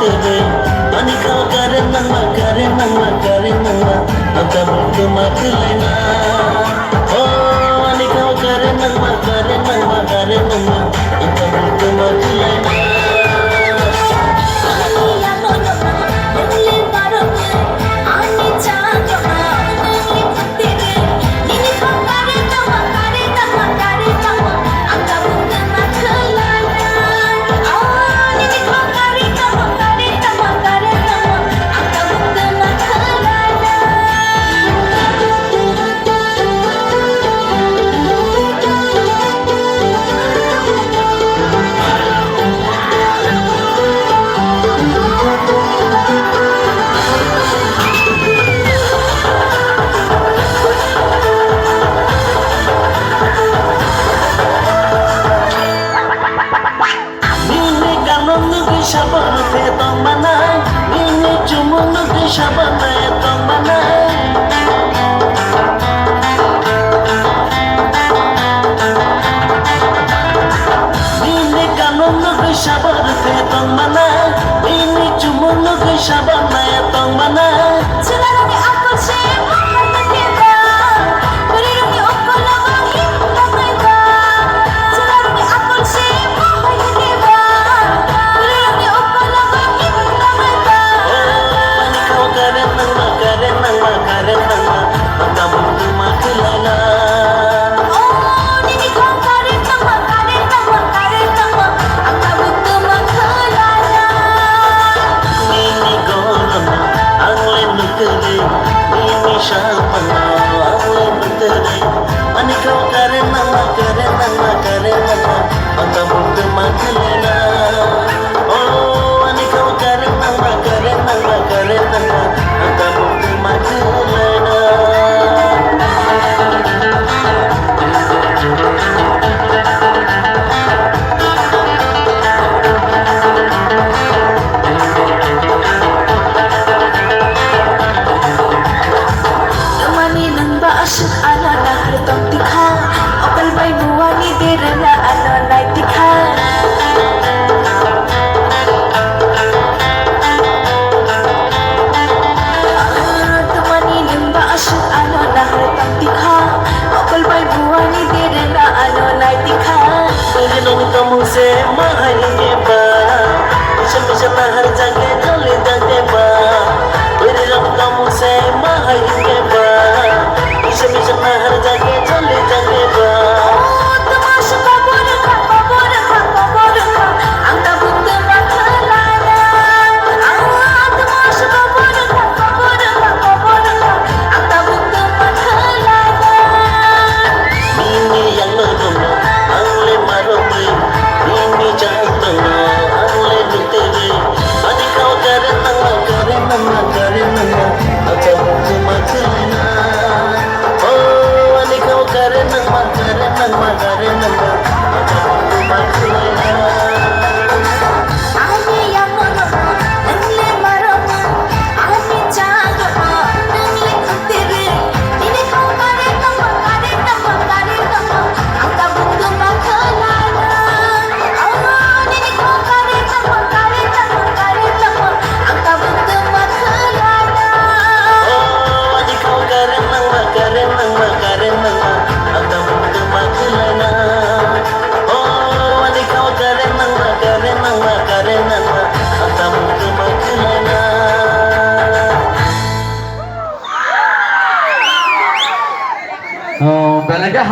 तेरे पानी खाओ करे नंगा करे नंगा करे नंगा आता बुक मत लेना ओ पानी खाओ करे नंगा करे नंगा करे नंगा आता बुक मत लेना Sabar petong mana ini cuma nugi sabar petong mana ini kanon nugi sabar petong mana ini cuma nugi sabar